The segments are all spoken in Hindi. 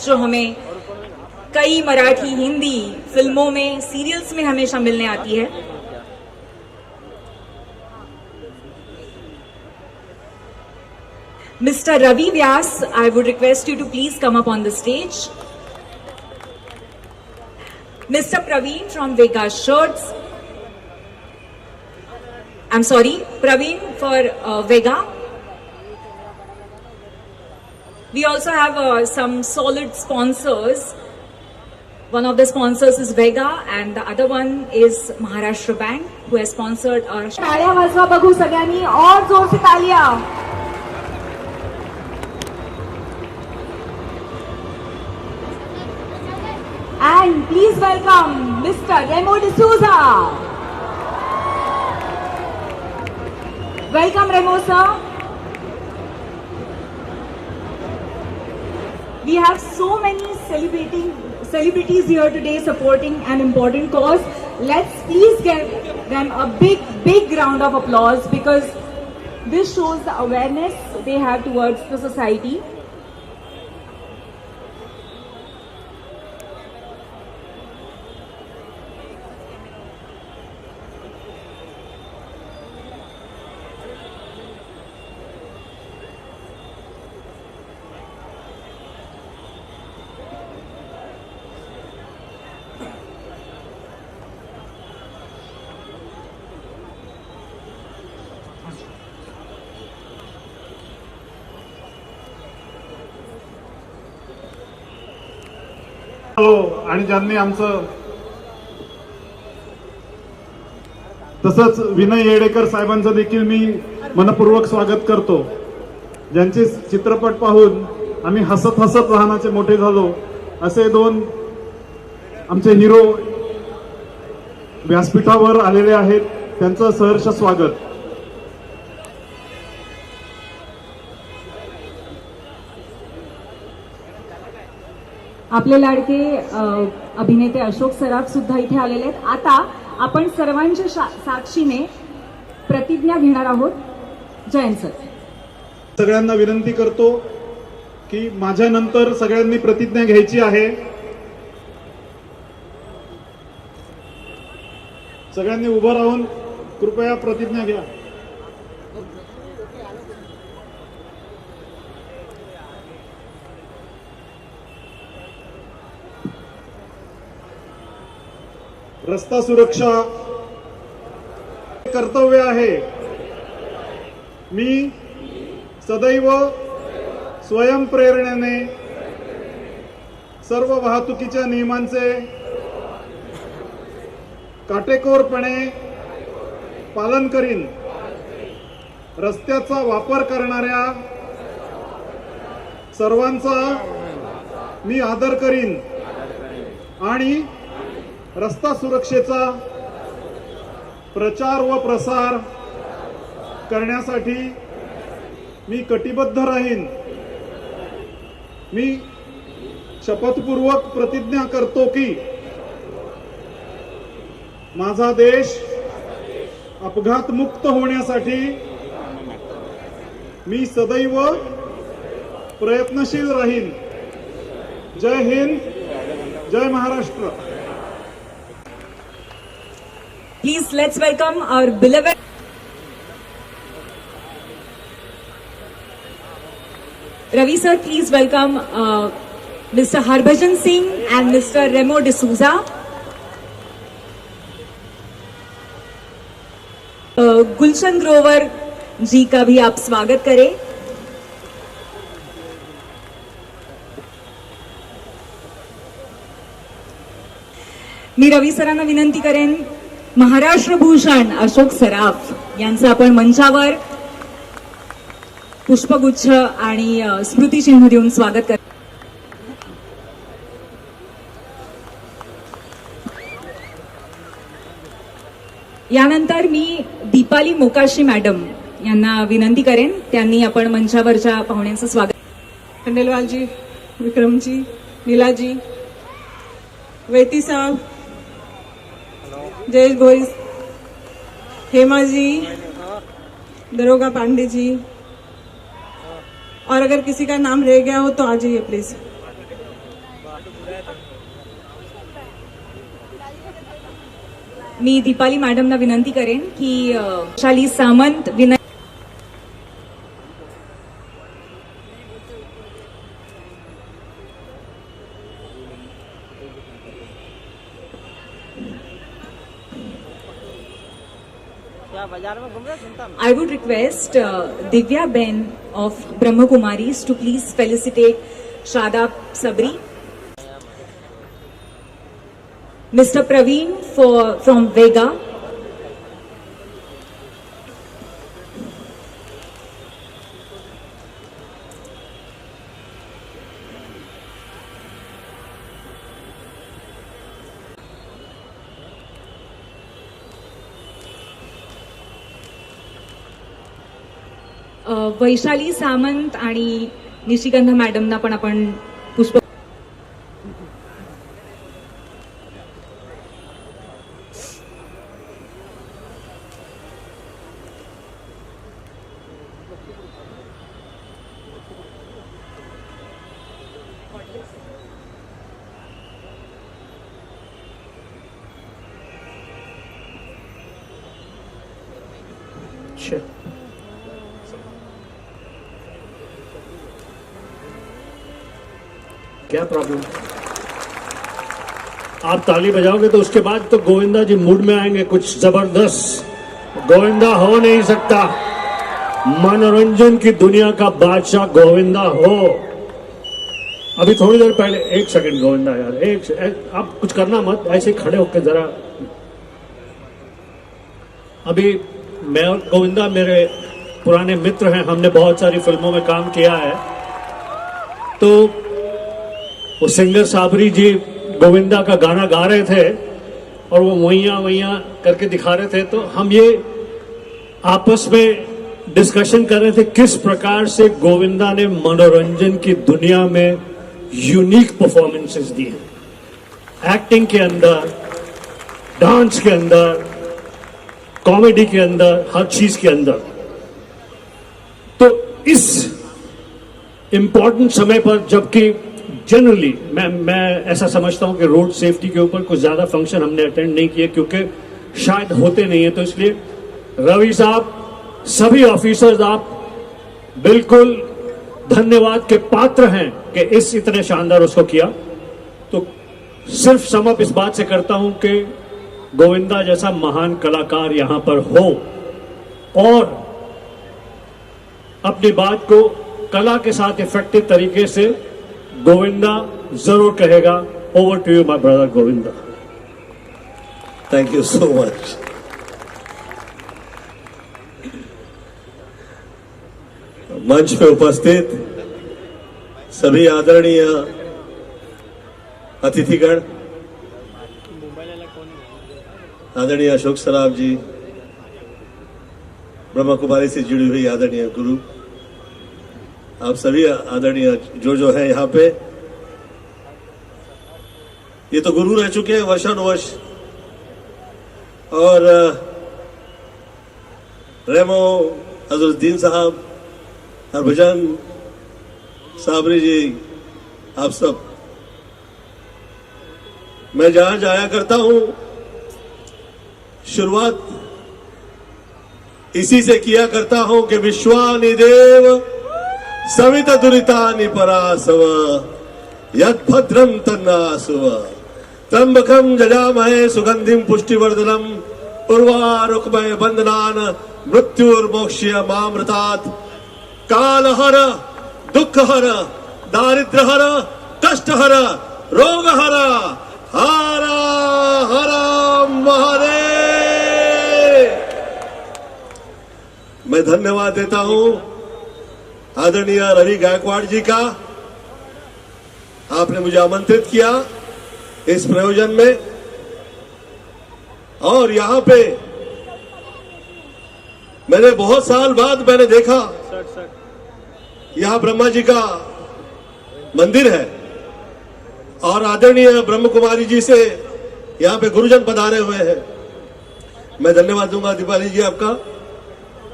जो हमें कई मराठी, हिंदी फिल्मों में, सीरियल्स में हमेशा मिलने आती है। Mr. Ravi Vyas, I would request you to please come up on the stage. Mr. Praveen from Vega Shirts. I'm sorry, Praveen for Vega. We also have some solid sponsors. One of the sponsors is Vega and the other one is Maharashtra Bank who has sponsored our टाळ्या वाजवा बघू सगळ्यांनी और जोर से तालियां. And please welcome Mr. Remo D'Souza. Welcome Remo sir. We have so many celebrities here today supporting an important cause. Let's please give them a big round of applause because this shows the awareness they have towards the society. आणि ज्यांनी आमचं तसंच विनय येडेकर साहेबांचं देखील मी मनपूर्वक स्वागत करतो. ज्यांचे चित्रपट पाहून आम्ही हसत हसत लहानाचे मोठे झालो असे दोन आमचे हिरो व्यासपीठावर आलेले आहेत. त्यांचं सहर्ष स्वागत. आपले लाडके अभिनेते अशोक सराफ सुद्धा इथे आलेले आहेत. आता आपण सर्वांच्या साक्षीने प्रतिज्ञा घेणार आहोत. जयंत सर. सगळ्यांना विनंती करतो की माझ्यानंतर सगळ्यांनी प्रतिज्ञा घ्यायची आहे. सगळ्यांनी उभं राहून कृपया प्रतिज्ञा घ्या. रस्ता सुरक्षा कर्तव्य आहे. मी सदैव स्वयंप्रेरणेने सर्व वाहतुकीच्या नियमांचे काटेकोरपणे पालन करीन. रस्त्याचा वापर करणाऱ्या सर्वांचा मी आदर करीन आणि रस्ता सुरक्षेचा प्रचार व प्रसार करण्यासाठी मी कटिबद्ध राहीन. मी शपथपूर्वक प्रतिज्ञा करतो की माझा देश अपघातमुक्त होण्यासाठी मी सदैव प्रयत्नशील राहीन. जय हिंद, जय Maharashtra. Please let's welcome our beloved Ravi sir. Please welcome Mr. Harbhajan Singh and Mr. Remo D'Souza. Gulshan Grover जी का भी आप स्वागत करें. मी रवी सरांना विनंती करेन महाराष्ट्र भूषण अशोक सराफ यांचं आपण मंचावर पुष्पगुच्छ आणि स्मृतिचिन्ह देऊन स्वागत कर. यानंतर मी दीपाली मोकाशी मॅडम यांना विनंती करेन त्यांनी आपण मंचावरच्या पाहुण्यांचं स्वागत. खंडेलवाल जी, विक्रम जी, नीला जी, वेती साहब, जयेश भोईस, हेमा जी, दरोगा पांडे जी, और अगर किसी का नाम रह गया हो तो आ जाइए प्लीज. मी दीपाली मॅडमना विनंती करेन की शाली सामंत विनय I would request Divya Ben of Brahma Kumaris to please felicitate Shadab Sabri. Mr. Praveen from Vega. Vaishali सामंत आणि निशिगंधा मॅडमना पण आपण पुष्प क्या प्रॉब्लम? आप ताली बजाओगे तो उसके बाद तो गोविंदा जी मूड में आएंगे कुछ जबरदस्त. गोविंदा हो नहीं सकता. मनोरंजन की दुनिया का बादशाह गोविंदा हो. अभी थोड़ी देर पहले, एक सेकंड गोविंदा यार, आप कुछ करना मत, ऐसे खड़े होकर जरा. अभी मैं और गोविंदा मेरे पुराने मित्र हैं, हमने बहुत सारी फिल्मों में काम किया है. तो वो सिंगर साबरी जी गोविंदा का गाना गा रहे थे और वो वैया करके दिखा रहे थे. तो हम ये आपस में डिस्कशन कर रहे थे किस प्रकार से गोविंदा ने मनोरंजन की दुनिया में यूनिक परफॉर्मेंसेस दी हैं. एक्टिंग के अंदर, डांस के अंदर, कॉमेडी के अंदर, हर चीज के अंदर. तो इस इंपॉर्टेंट समय पर, जबकि जनरली मैं ऐसा समझता हूं कि रोड सेफ्टी के ऊपर कुछ ज्यादा फंक्शन हमने अटेंड नहीं किए क्योंकि शायद होते नहीं है. तो इसलिए रवि साहब, सभी ऑफिसर्स, आप बिल्कुल धन्यवाद के पात्र हैं कि इस इतने शानदार उसको किया. तो सिर्फ समअप इस बात से करता हूं कि गोविंदा जैसा महान कलाकार यहां पर हो और अपनी बात को कला के साथ इफेक्टिव तरीके से गोविंदा जरूर कहेगा. Over to you my brother Govinda. Thank you so much. मंच पे उपस्थित सभी आदरणीय अतिथिगण, आदरणीय अशोक सराफ जी, ब्रह्मा कुमारी से जुड़ी हुई आदरणीय गुरु, आप सभी आदरणीय जो है यहाँ पे, ये तो गुरु रह चुके हैं वर्षानुवर्ष. और रेमो अजरुद्दीन साहब, हरभजन साबरी जी, आप सब, मैं जहां जाया करता हूं शुरुआत इसी से किया करता हूं कि विश्वानि देव सवित दुरितानि परासव यद भद्रम तन्नासुव त्र्यंबकम जजामहे सुगंधिम पुष्टिवर्धनम उर्वारुकमय बंधनान मृत्युर्मोक्ष्य मामृतात्. कालहर, दुःखहर, दारिद्र्यहर, कष्टहर, रोगहर, हर हर महादेव. मैं धन्यवाद देता हूं आदरणीय रवि गायकवाड़ जी का. आपने मुझे आमंत्रित किया इस प्रयोजन में और यहां पे मैंने बहुत साल बाद मैंने देखा यहां ब्रह्मा जी का मंदिर है और आदरणीय ब्रह्म कुमारी जी से यहां पे गुरुजन पधारे हुए हैं. मैं धन्यवाद दूंगा दीपाली जी आपका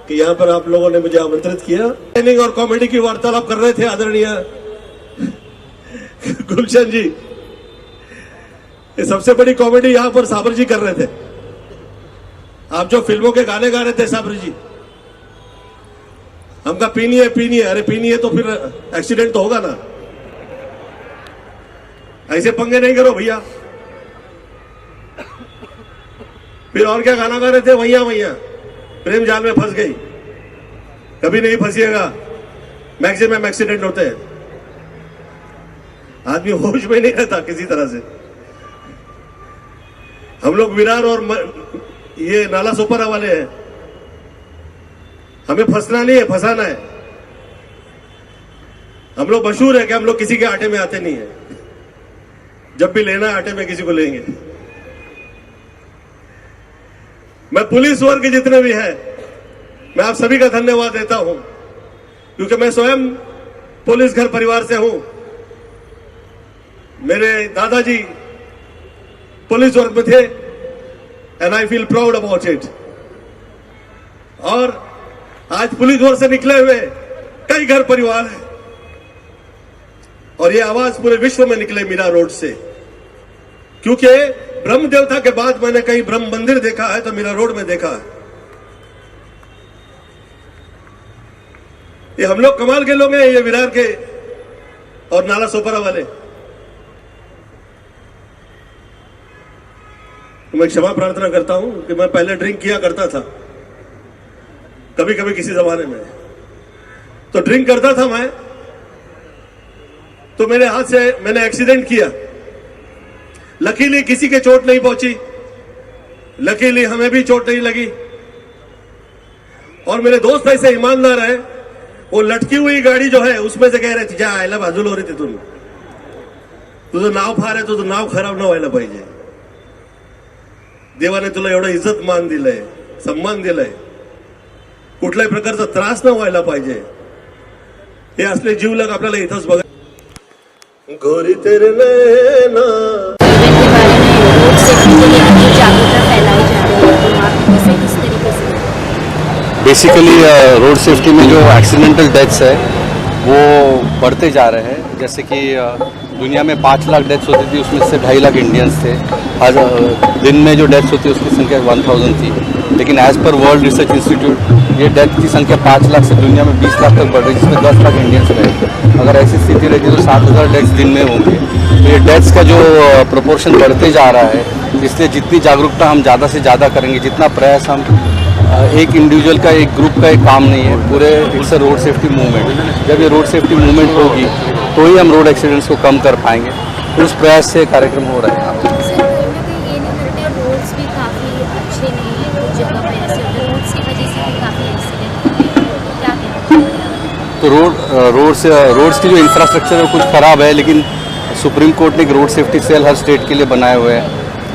कि यहां पर आप लोगों ने मुझे आमंत्रित किया. ट्रेनिंग और कॉमेडी की वार्तालाप कर रहे थे आदरणीय गुलशन जी. ये सबसे बड़ी कॉमेडी यहां पर साबर जी कर रहे थे. आप जो फिल्मों के गाने गा रहे थे साबर जी, हमका पीनी है पीनी है. अरे पीनी है तो फिर एक्सीडेंट तो होगा ना. ऐसे पंगे नहीं करो भैया. फिर और क्या गाना गा रहे थे, वैया वैया. प्रेम जाल में फंस गई। कभी नहीं फंसिएगा, मैक्सिमम एक्सीडेंट होते हैं, आदमी होश में नहीं रहता किसी तरह से। हम लोग विरार और ये नाला सोपारा वाले हैं, हमें फंसना नहीं है, फंसाना है। हम लोग मशहूर है कि हम लोग किसी के आटे में आते नहीं है, जब भी लेना आटे में किसी को लेंगे। मैं पुलिस वर्ग जितने भी हैं, मैं आप सभी का धन्यवाद देता हूं, क्योंकि मैं स्वयं पुलिस घर परिवार से हूं। मेरे दादाजी पुलिस वर्ग में थे, and I feel proud about it. और आज पुलिस वर्ग से निकले हुए कई घर परिवार हैं, और ये आवाज पूरे विश्व में निकले मीरा रोड से, क्योंकि ब्रह्म देवता के बाद मैंने कहीं ब्रह्म मंदिर देखा है तो मीरा रोड में देखा है। ये हम लोग कमाल के लोग हैं, ये विरार के और नाला सोपारा वाले। मैं क्षमा प्रार्थना करता हूं कि मैं पहले ड्रिंक किया करता था, कभी कभी किसी जमाने में तो ड्रिंक करता था मैं, तो मेरे हाथ से मैंने एक्सीडेंट किया। लकीली किसी के चोट नहीं पहुंची, लकीली हमें भी चोट नहीं लगी। और मेरे दोस्त ऐसे ईमानदार है, वो लटकी हुई गाड़ी जो है उसमें से कह रहे थे, जा आयला बाजूला हो रही थी तुझं नाव फार आहे, तुझं नाव खराब न व्हायला पाहिजे, देवाने तुला एवढं इज्जत मान दिलंय, सन्मान दिलाय, कुठल्याही प्रकारचा त्रास न व्हायला पाहिजे। हे असले जीवलग आपल्याला इथंच बघा। गोरी तेरे नैना रोड सेफ्टी के लिए कितनी जागरूकता फैलाई जा रही है, तो आप इसे किस तरीके से? बेसिकली रोड सेफ्टी में जो एक्सीडेंटल डेथ्स है वो बढ़ते जा रहे हैं। जैसे कि दुनिया में 5 लाख डेथ्स होती थी, उसमें से 2.5 लाख इंडियंस थे। हर दिन में जो डेथ्स होती है उसकी संख्या 1000 थी, लेकिन as per world research institute ये डेथ की संख्या 5 लाख से दुनिया में 20 लाख तक बढ़ रही है, जिसमें 10 लाख इंडियंस रहे। अगर ऐसी स्थिति रहती तो 7000 डेथ्स दिन में होंगे। तो ये डेथ्स का जो प्रोपोर्शन बढ़ते जा रहा है, इसलिए जितनी जागरूकता हम ज़्यादा से ज़्यादा करेंगे, जितना प्रयास हम एक इंडिविजुअल का, एक ग्रुप का एक काम नहीं है, पूरे it's a road safety movement. जब ये रोड सेफ्टी मूवमेंट होगी तो ही हम रोड एक्सीडेंट्स को कम कर पाएंगे। तो उस प्रयास से कार्यक्रम हो रहा है। सर कहीं ना कहीं ये नहीं लगता है रोड्स भी काफ़ी अच्छे नहीं है, कुछ जगह पे ऐसे होते हैं, रोड्स की वजह से भी काफ़ी एक्सीडेंट होते हैं, तो क्या कहना? तो रोड्स की जो इंफ्रास्ट्रक्चर है वो कुछ ख़राब है, लेकिन सुप्रीम कोर्ट ने एक रोड सेफ्टी सेल हर स्टेट के लिए बनाए हुए हैं,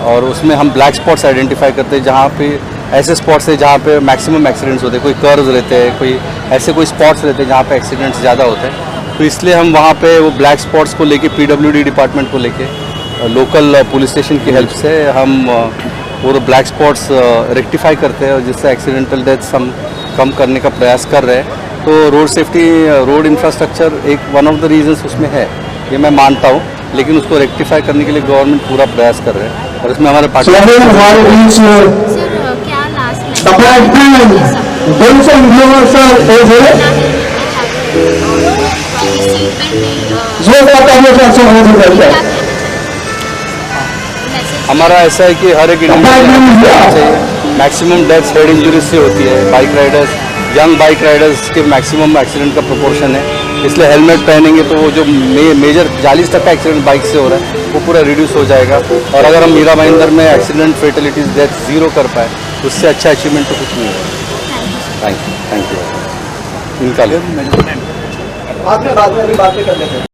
और उसमें हम ब्लैक स्पॉट्स आइडेंटिफाई करते हैं, जहाँ पे ऐसे स्पॉट्स है जहाँ पे मैक्सिमम एक्सीडेंट्स होते हैं। कोई कर्व्स रहते हैं, कोई स्पॉट्स रहते हैं जहाँ पे एक्सीडेंट्स ज़्यादा होते हैं। तो इसलिए हम वहाँ पे वो ब्लैक स्पॉट्स को लेके PWD डिपार्टमेंट को लेके लोकल पुलिस स्टेशन की हेल्प से हम वो ब्लैक स्पॉट्स रेक्टिफाई करते हैं, और जिससे एक्सीडेंटल डेथ्स हम कम करने का प्रयास कर रहे हैं। तो रोड सेफ्टी, रोड इंफ्रास्ट्रक्चर एक वन ऑफ द रीजन्स उसमें है, ये मैं मानता हूँ, लेकिन उसको रेक्टिफाई करने के लिए गवर्नमेंट पूरा प्रयास कर रहे हैं, और इसमें हमारे सर क्या हमारा ऐसा है कि हर एक इंडिविजुअल चाहिए। मैक्सिमम डेथ्स हेड इंजरीज से होती है। Bike Riders, young bike Riders के मैक्सिमम एक्सीडेंट का प्रोपोर्शन है, इसलिए हेलमेट पहनेंगे तो वो जो मेजर 40% एक्सीडेंट बाइक से हो रहा है वो पूरा रिड्यूस हो जाएगा। और अगर हम मीरा भाईंदर में एक्सीडेंट फेटलिटीज डेथ 0 कर पाए, उससे अच्छा अचीवमेंट तो कुछ नहीं है। Thank you. इनका